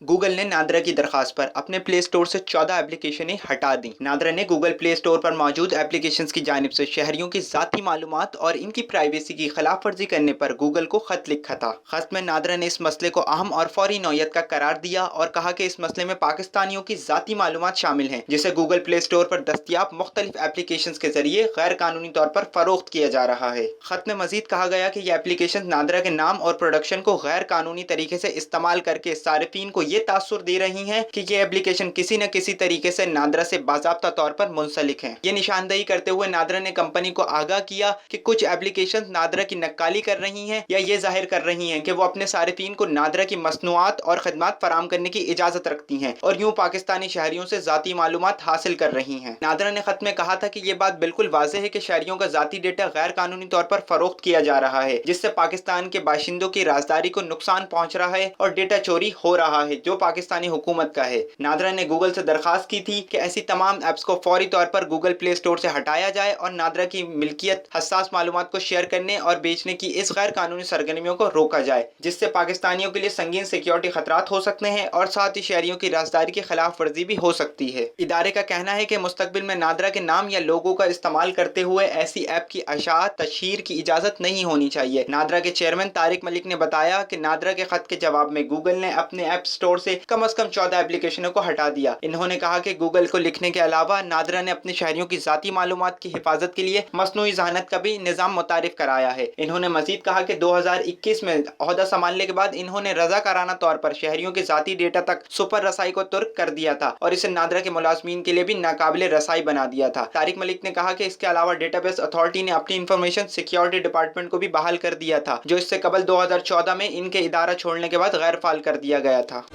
Google ने नादरा की दरखास्त पर अपने प्ले स्टोर से 14 एप्लीकेशनें हटा दी। नादरा ने गूगल प्ले स्टोर पर मौजूद एप्लीकेशंस की जानिब से शहरियों की ज़ाती मालूमात और इनकी प्राइवेसी की खिलाफ वर्जी करने पर गूगल को खत लिखा था। खत में नादरा ने इस मसले को अहम और फौरी नौयत का करार दिया और कहा कि इस मसले में पाकिस्तानियों की ज़ाती मालूमात शामिल हैं, जिसे गूगल प्ले स्टोर पर दस्तियाब मुख्तलिफ एप्लीकेशंस के जरिए गैर कानूनी तौर पर फरोख्त किया जा रहा है। खत में मजीद कहा गया कि ये एप्लीकेशन नादरा के नाम और प्रोडक्शन को गैर कानूनी तरीके से इस्तेमाल करके सारिफीन को ये तासुर दे रही हैं कि ये एप्लीकेशन किसी न किसी तरीके से नादरा से बाज़ाब्ता तौर पर मुंसलिक हैं। ये निशानदेही करते हुए नादरा ने कंपनी को आगाह किया कि कुछ एप्लीकेशन नादरा की नक्काली कर रही हैं या ये जाहिर कर रही हैं कि वो अपने सारिफीन को नादरा की मसनूआत और खदमात फराम करने की इजाज़त रखती हैं और यूँ पाकिस्तानी शहरियों से ज़ाती मालूमात हासिल कर रही हैं। नादरा ने खत में कहा था कि ये बात बिल्कुल वाज़ेह है कि शहरियों का ज़ाती डेटा गैर कानूनी तौर पर फरोख्त किया जा रहा है, जिससे पाकिस्तान के बाशिंदों की राजदारी को नुकसान पहुँच रहा है और डेटा चोरी हो रहा है जो पाकिस्तानी हुकूमत का है। नादरा ने गूगल से दरखास्त की थी कि ऐसी तमाम ऐप्स को फौरी तौर पर गूगल प्ले स्टोर से हटाया जाए और नादरा की मिल्कियत, हसास मालूमात को शेयर करने और बेचने की इस गैर कानूनी सरगर्मियों को रोका जाए, जिससे पाकिस्तानियों के लिए संगीन सिक्योरिटी खतरात हो सकते हैं और साथ ही शहरियों की राजदारी की खिलाफ वर्जी भी हो सकती है। इदारे का कहना है कि मुस्तकबिल में नादरा के नाम या लोगों का इस्तेमाल करते हुए ऐसी ऐप की अशात तशहीर की इजाज़त नहीं होनी चाहिए। नादरा के चेयरमैन तारिक मलिक ने बताया कि नादरा के खत के जवाब में गूगल ने अपने ऐप स्टोर से कम 14 एप्लीकेशनों को हटा दिया। इन्होंने कहा कि गूगल को लिखने के अलावा नादरा ने अपने शहरियों की ज़ाती मालूमात की हिफाजत के लिए मसनूई ज़हानत का भी निज़ाम मुतारिफ कराया है। इन्होंने मजीद कहा कि 2021 में ओहदा संभालने के बाद इन्होंने रज़ाकाराना तौर पर शहरियों के ज़ाती डेटा तक सुपर रसाई को तुर्क कर दिया था और इसे नादरा के मुलाज़मीन के लिए भी नाकाबिले रसाई बना दिया था। तारिक मलिक ने कहा कि इसके अलावा डेटाबेस अथॉरिटी ने अपनी इंफॉर्मेशन सिक्योरिटी डिपार्टमेंट को भी बहाल कर दिया था, जो इससे कबल 2014 में इनके इदारा छोड़ने के बाद गैर फाल कर दिया गया था।